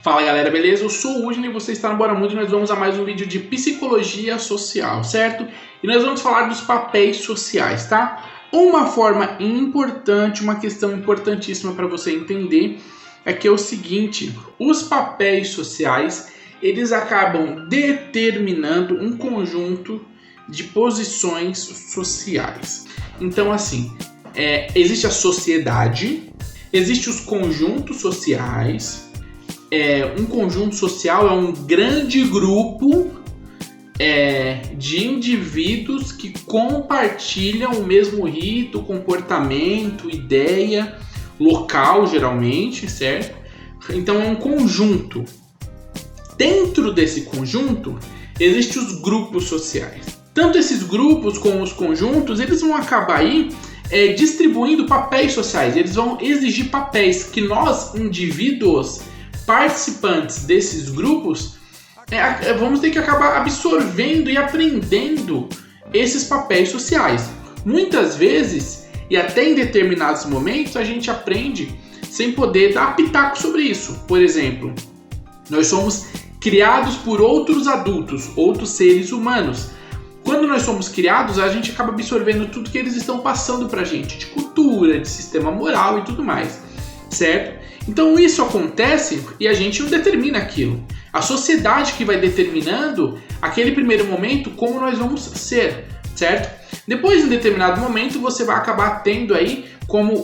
Fala galera, beleza? Eu sou o Udine e você está no Bora Mundo e nós vamos a mais um vídeo de psicologia social, certo? E nós vamos falar dos papéis sociais, tá? Uma forma importante, uma questão importantíssima para você entender é que é o seguinte: os papéis sociais, eles acabam determinando um conjunto de posições sociais. Então assim, existe a sociedade, existe os conjuntos sociais. Um conjunto social é um grande grupo de indivíduos que compartilham o mesmo rito, comportamento, ideia, local geralmente, certo? Então é um conjunto. Dentro desse conjunto, existem os grupos sociais. Tanto esses grupos como os conjuntos, eles vão acabar aí distribuindo papéis sociais. Eles vão exigir papéis que nós, indivíduos, participantes desses grupos, vamos ter que acabar absorvendo e aprendendo esses papéis sociais. Muitas vezes, e até em determinados momentos, a gente aprende sem poder dar pitaco sobre isso. Por exemplo, nós somos criados por outros adultos, outros seres humanos. Quando nós somos criados, a gente acaba absorvendo tudo que eles estão passando pra gente, de cultura, de sistema moral e tudo mais, certo? Então isso acontece e a gente não determina aquilo. A sociedade que vai determinando aquele primeiro momento como nós vamos ser, certo? Depois, em determinado momento, você vai acabar tendo aí como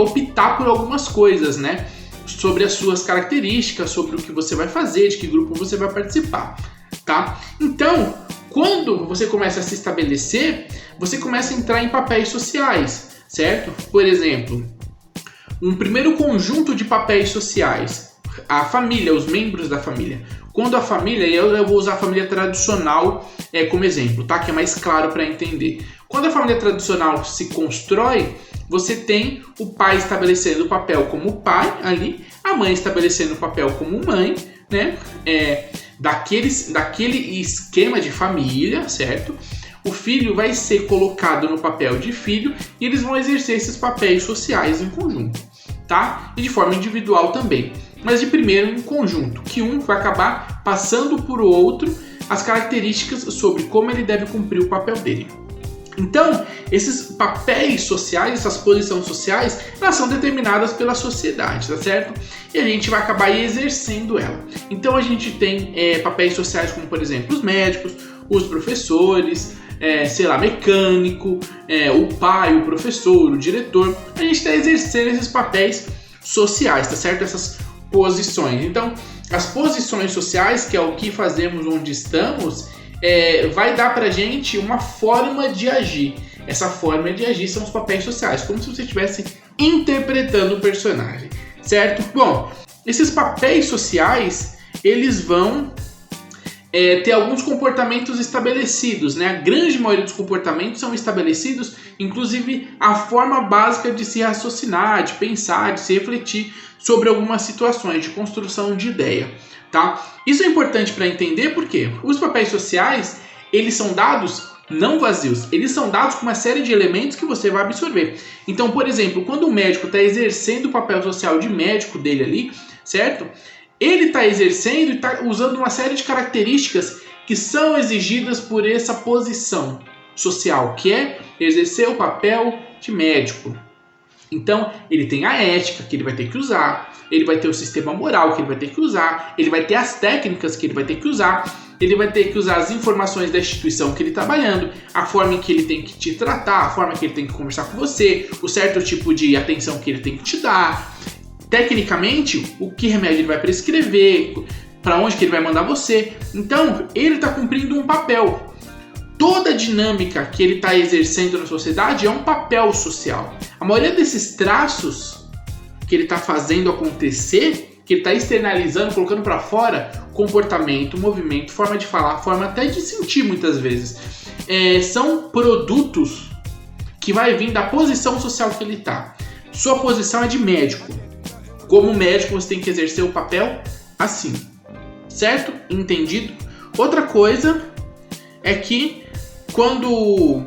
optar por algumas coisas, né? Sobre as suas características, sobre o que você vai fazer, de que grupo você vai participar, tá? Então, quando você começa a se estabelecer, você começa a entrar em papéis sociais, certo? Por exemplo, um primeiro conjunto de papéis sociais, a família, os membros da família. Quando a família, eu vou usar a família tradicional como exemplo, tá? Que é mais claro para entender. Quando a família tradicional se constrói, você tem o pai estabelecendo o papel como pai ali, a mãe estabelecendo o papel como mãe, né? Daquele esquema de família, certo? O filho vai ser colocado no papel de filho e eles vão exercer esses papéis sociais em conjunto, tá? E de forma individual também, mas de primeiro em conjunto, que um vai acabar passando por outro as características sobre como ele deve cumprir o papel dele. Então, esses papéis sociais, essas posições sociais, elas são determinadas pela sociedade, tá certo? E a gente vai acabar exercendo ela. Então a gente tem papéis sociais como, por exemplo, os médicos, os professores, mecânico, o pai, o professor, o diretor. A gente está exercendo esses papéis sociais, tá certo? Essas posições. Então, as posições sociais, que é o que fazemos onde estamos, vai dar pra gente uma forma de agir. Essa forma de agir são os papéis sociais, como se você estivesse interpretando o personagem, certo? Bom, esses papéis sociais, eles vão ter alguns comportamentos estabelecidos, né? A grande maioria dos comportamentos são estabelecidos, inclusive a forma básica de se raciocinar, de pensar, de se refletir sobre algumas situações, de construção de ideia, tá? Isso é importante para entender porque os papéis sociais, eles são dados não vazios, eles são dados com uma série de elementos que você vai absorver. Então, por exemplo, quando o médico está exercendo o papel social de médico dele ali, certo? Ele está exercendo e está usando uma série de características que são exigidas por essa posição social, que é exercer o papel de médico. Então, ele tem a ética que ele vai ter que usar, ele vai ter o sistema moral que ele vai ter que usar, ele vai ter as técnicas que ele vai ter que usar, ele vai ter que usar as informações da instituição que ele está trabalhando, a forma em que ele tem que te tratar, a forma que ele tem que conversar com você, o certo tipo de atenção que ele tem que te dar. Tecnicamente, o que remédio ele vai prescrever, para onde que ele vai mandar você. Então, ele está cumprindo um papel. Toda a dinâmica que ele está exercendo na sociedade é um papel social. A maioria desses traços que ele está fazendo acontecer, que ele está externalizando, colocando para fora, comportamento, movimento, forma de falar, forma até de sentir muitas vezes, são produtos que vai vir da posição social que ele está. Sua posição é de médico. Como médico, você tem que exercer o papel assim, certo? Entendido? Outra coisa é que quando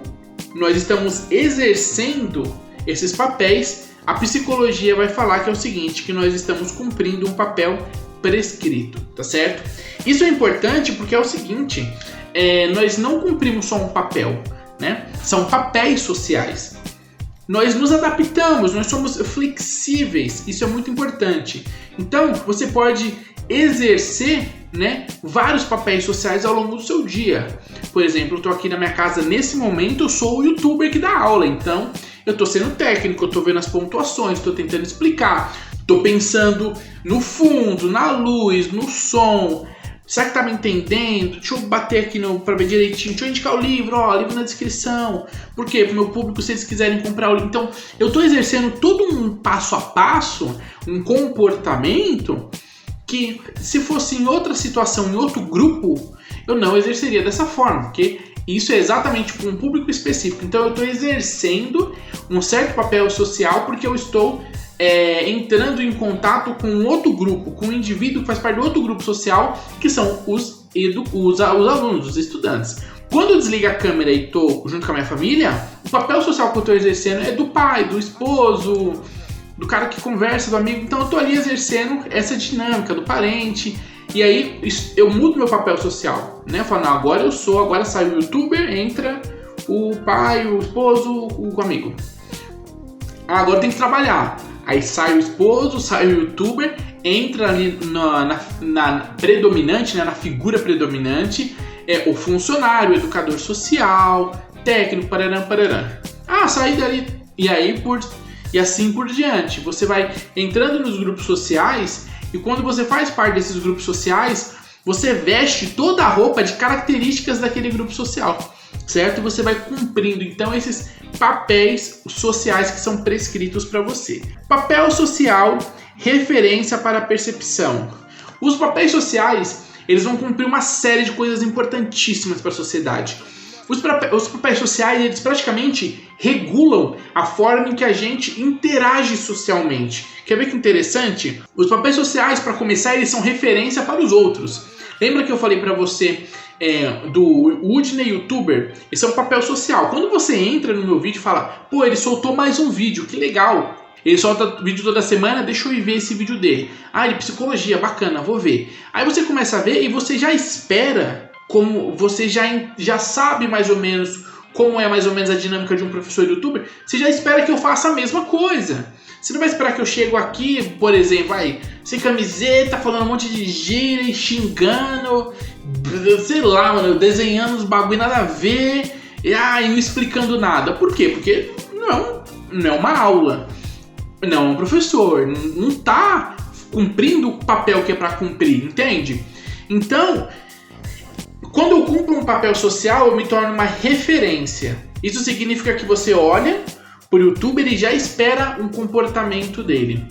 nós estamos exercendo esses papéis, a psicologia vai falar que é o seguinte, que nós estamos cumprindo um papel prescrito, tá certo? Isso é importante porque é o seguinte, nós não cumprimos só um papel, né? São papéis sociais. Nós nos adaptamos, nós somos flexíveis, isso é muito importante. Então, você pode exercer, né, vários papéis sociais ao longo do seu dia. Por exemplo, eu estou aqui na minha casa nesse momento, eu sou o youtuber que dá aula, então eu estou sendo técnico, eu estou vendo as pontuações, estou tentando explicar, estou pensando no fundo, na luz, no som. Será que tá me entendendo? Deixa eu bater aqui para ver direitinho. Deixa eu indicar o livro, livro na descrição. Por quê? Para o meu público, se eles quiserem comprar o livro. Então, eu estou exercendo todo um passo a passo, um comportamento que, se fosse em outra situação, em outro grupo, eu não exerceria dessa forma, porque isso é exatamente para um público específico. Então, eu estou exercendo um certo papel social porque eu estou entrando em contato com outro grupo, com um indivíduo que faz parte de outro grupo social, que são os alunos, os estudantes. Quando eu desligo a câmera e estou junto com a minha família, o papel social que eu estou exercendo é do pai, do esposo, do cara que conversa, do amigo. Então eu estou ali exercendo essa dinâmica do parente. E aí eu mudo meu papel social, né? Eu falo, não, agora sai o youtuber, entra o pai, o esposo, o amigo. Agora tem que trabalhar. Aí sai o esposo, sai o youtuber, entra ali na predominante, né, na figura predominante, o funcionário, o educador social, técnico, pararã. Saí dali. E assim por diante. Você vai entrando nos grupos sociais e quando você faz parte desses grupos sociais, você veste toda a roupa de características daquele grupo social, certo? Você vai cumprindo, então, esses papéis sociais que são prescritos para você. Papel social, referência para a percepção. Os papéis sociais, eles vão cumprir uma série de coisas importantíssimas para a sociedade. Os papéis sociais, eles praticamente regulam a forma em que a gente interage socialmente. Quer ver que interessante? Os papéis sociais, para começar, eles são referência para os outros. Lembra que eu falei para você do Udney youtuber? Esse é um papel social. Quando você entra no meu vídeo e fala, pô, ele soltou mais um vídeo, que legal. Ele solta vídeo toda semana, deixa eu ir ver esse vídeo dele. Ele psicologia, bacana, vou ver. Aí você começa a ver e você já espera, como você já sabe mais ou menos como é mais ou menos a dinâmica de um professor youtuber, você já espera que eu faça a mesma coisa. Você não vai esperar que eu chego aqui, por exemplo, sem camiseta, falando um monte de gíria e xingando, sei lá, mano, desenhando uns bagulho nada a ver, e não explicando nada. Por quê? Porque não é uma aula, não é um professor, não tá cumprindo o papel que é para cumprir, entende? Então, quando eu cumpro um papel social, eu me torno uma referência. Isso significa que você olha pro youtuber e já espera um comportamento dele.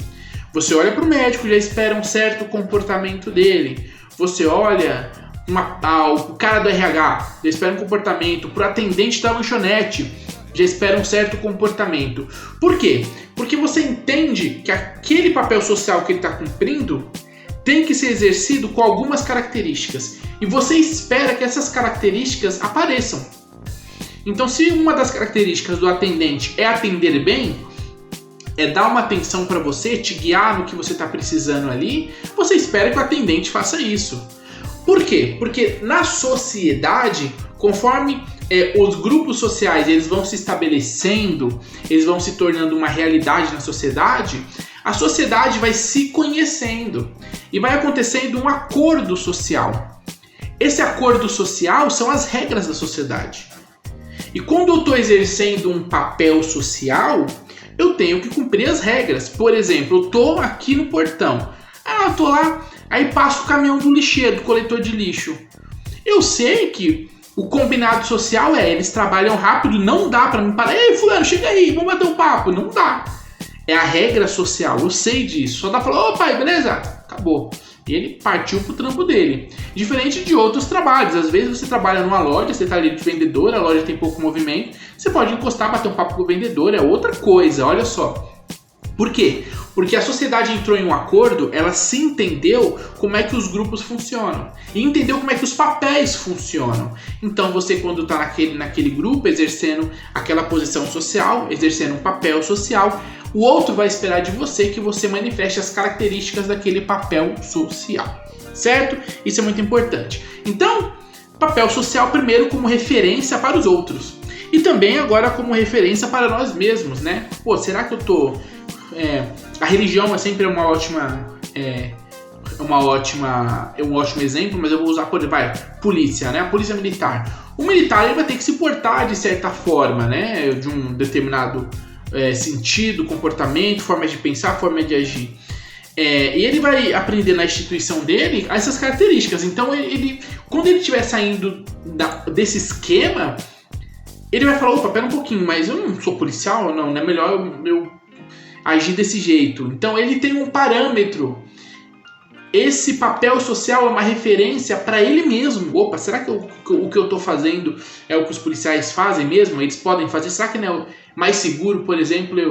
Você olha pro médico e já espera um certo comportamento dele. Você olha o cara do RH, já espera um comportamento. Pro atendente da lanchonete, já espera um certo comportamento. Por quê? Porque você entende que aquele papel social que ele está cumprindo tem que ser exercido com algumas características. E você espera que essas características apareçam. Então, se uma das características do atendente é atender bem, é dar uma atenção para você, te guiar no que você está precisando ali, você espera que o atendente faça isso. Por quê? Porque na sociedade, conforme os grupos sociais eles vão se estabelecendo, eles vão se tornando uma realidade na sociedade, a sociedade vai se conhecendo e vai acontecendo um acordo social. Esse acordo social são as regras da sociedade. E quando eu estou exercendo um papel social, eu tenho que cumprir as regras. Por exemplo, eu estou aqui no portão. Eu estou lá, aí passa o caminhão do lixeiro, do coletor de lixo. Eu sei que o combinado social eles trabalham rápido, não dá para me parar. Ei, fulano, chega aí, vamos bater um papo. Não dá. É a regra social, eu sei disso. Só dá pra falar, ô pai, beleza? Acabou. E ele partiu pro trampo dele. Diferente de outros trabalhos. Às vezes você trabalha numa loja, você tá ali de vendedor, a loja tem pouco movimento. Você pode encostar, bater um papo com o vendedor, é outra coisa, olha só. Por quê? Porque a sociedade entrou em um acordo, ela se entendeu como é que os grupos funcionam e entendeu como é que os papéis funcionam. Então você, quando está naquele grupo, exercendo aquela posição social, exercendo um papel social, o outro vai esperar de você que você manifeste as características daquele papel social, certo? Isso é muito importante. Então, papel social primeiro como referência para os outros e também agora como referência para nós mesmos, né? Pô, será que eu tô... a religião é sempre um ótimo exemplo, mas eu vou usar, por exemplo, polícia, né? A polícia militar. O militar ele vai ter que se portar de certa forma, né? De um determinado sentido, comportamento, forma de pensar, forma de agir. E ele vai aprender na instituição dele essas características. Então, quando ele estiver saindo desse esquema, ele vai falar, opa, pera um pouquinho, mas eu não sou policial, não é melhor eu agir desse jeito. Então ele tem um parâmetro. Esse papel social é uma referência para ele mesmo. Opa, será que o que eu estou fazendo é o que os policiais fazem mesmo? Eles podem fazer? Será que não é mais seguro, por exemplo, eu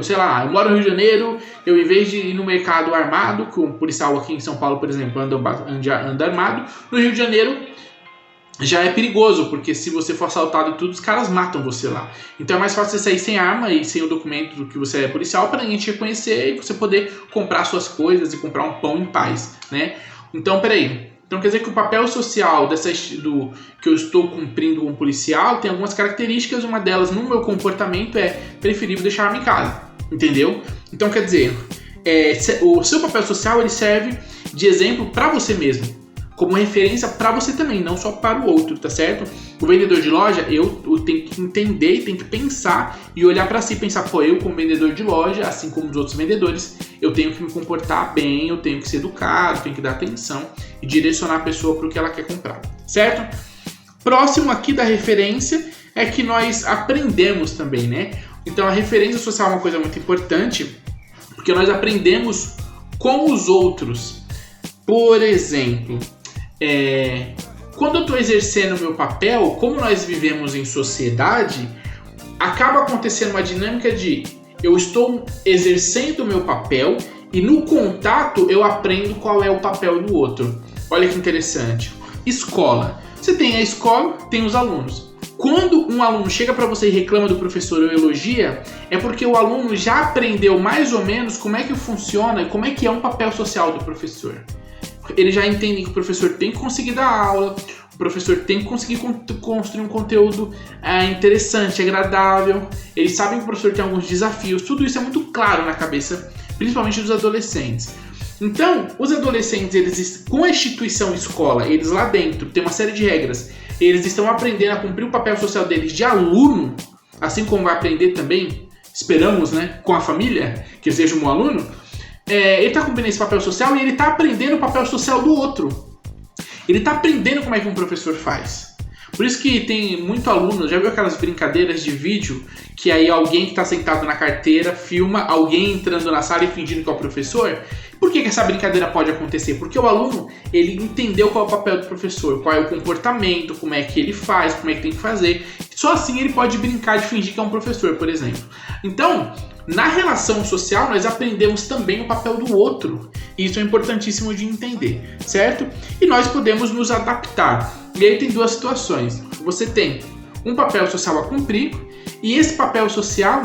moro no Rio de Janeiro, eu em vez de ir no mercado armado, que o policial aqui em São Paulo, por exemplo, anda armado, no Rio de Janeiro já é perigoso, porque se você for assaltado e tudo, os caras matam você lá. Então é mais fácil você sair sem arma e sem o documento do que você é policial para ninguém te reconhecer e você poder comprar suas coisas e comprar um pão em paz, né? Então, peraí. Então quer dizer que o papel social que eu estou cumprindo como policial tem algumas características, uma delas no meu comportamento é preferível deixar a arma em casa, entendeu? Então quer dizer, o seu papel social ele serve de exemplo para você mesmo, como referência para você também, não só para o outro, tá certo? O vendedor de loja, eu tenho que entender, tenho que pensar e olhar para si, pensar, pô, eu como vendedor de loja, assim como os outros vendedores, eu tenho que me comportar bem, eu tenho que ser educado, tenho que dar atenção e direcionar a pessoa para o que ela quer comprar, certo? Próximo aqui da referência é que nós aprendemos também, né? Então a referência social é uma coisa muito importante, porque nós aprendemos com os outros. Por exemplo, quando eu estou exercendo o meu papel, como nós vivemos em sociedade, acaba acontecendo uma dinâmica de eu estou exercendo o meu papel e no contato eu aprendo qual é o papel do outro. Olha que interessante. Escola. Você tem a escola, tem os alunos. Quando um aluno chega para você e reclama do professor ou elogia, é porque o aluno já aprendeu mais ou menos como é que funciona e como é que é um papel social do professor. Eles já entendem que o professor tem que conseguir dar aula, o professor tem que conseguir construir um conteúdo interessante, agradável. Eles sabem que o professor tem alguns desafios. Tudo isso é muito claro na cabeça, principalmente dos adolescentes. Então, os adolescentes, eles com a instituição escola, eles lá dentro, tem uma série de regras. Eles estão aprendendo a cumprir o papel social deles de aluno, assim como vai aprender também, esperamos, né, com a família, que seja um aluno. Ele está cumprindo esse papel social e ele está aprendendo o papel social do outro. Ele está aprendendo como é que um professor faz. Por isso que tem muito aluno, já viu aquelas brincadeiras de vídeo que aí alguém que está sentado na carteira filma alguém entrando na sala e fingindo que é o professor? Por que essa brincadeira pode acontecer? Porque o aluno, ele entendeu qual é o papel do professor, qual é o comportamento, como é que ele faz, como é que tem que fazer. Só assim ele pode brincar de fingir que é um professor, por exemplo. Então, na relação social, nós aprendemos também o papel do outro. E isso é importantíssimo de entender, certo? E nós podemos nos adaptar. E aí tem duas situações. Você tem um papel social a cumprir e esse papel social,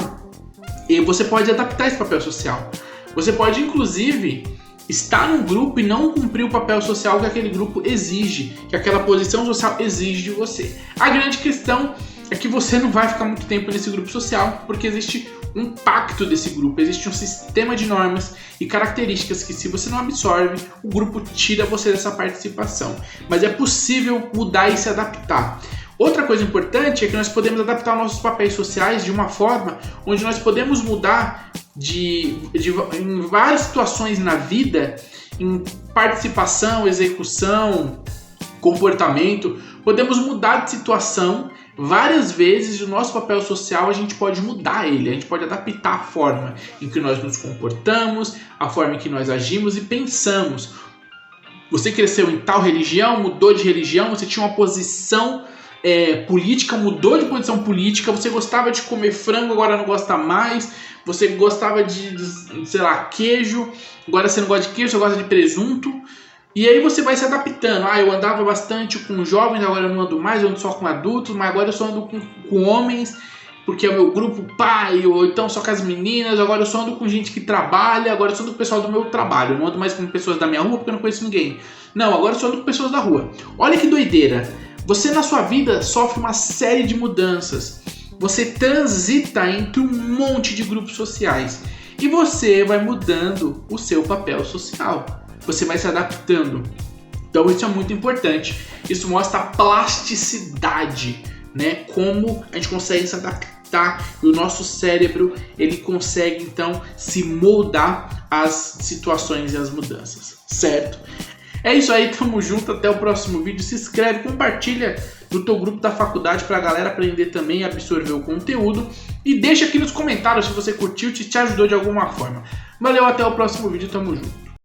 você pode adaptar esse papel social. Você pode, inclusive, estar num grupo e não cumprir o papel social que aquele grupo exige, que aquela posição social exige de você. A grande questão é que você não vai ficar muito tempo nesse grupo social, porque existe um pacto desse grupo, existe um sistema de normas e características que, se você não absorve, o grupo tira você dessa participação. Mas é possível mudar e se adaptar. Outra coisa importante é que nós podemos adaptar nossos papéis sociais de uma forma onde nós podemos mudar em várias situações na vida, em participação, execução, comportamento, podemos mudar de situação várias vezes. O nosso papel social a gente pode mudar ele, a gente pode adaptar a forma em que nós nos comportamos, a forma em que nós agimos e pensamos. Você cresceu em tal religião, mudou de religião, você tinha uma posição política, mudou de posição política, você gostava de comer frango, agora não gosta mais, você gostava de sei lá, queijo, agora você não gosta de queijo, você gosta de presunto. E aí você vai se adaptando. Eu andava bastante com jovens, agora eu não ando mais, eu ando só com adultos, mas agora eu só ando com homens, porque é o meu grupo pai, ou então só com as meninas, agora eu só ando com gente que trabalha, agora eu só ando com o pessoal do meu trabalho, eu não ando mais com pessoas da minha rua porque eu não conheço ninguém. Não, agora eu só ando com pessoas da rua. Olha que doideira. Você na sua vida sofre uma série de mudanças. Você transita entre um monte de grupos sociais. E você vai mudando o seu papel social. Você vai se adaptando. Então isso é muito importante. Isso mostra a plasticidade, né? Como a gente consegue se adaptar e o nosso cérebro ele consegue então se moldar às situações e às mudanças, certo? É isso aí, tamo junto, até o próximo vídeo. Se inscreve, compartilha no teu grupo da faculdade pra galera aprender também e absorver o conteúdo. E deixa aqui nos comentários se você curtiu, te ajudou de alguma forma. Valeu, até o próximo vídeo, tamo junto.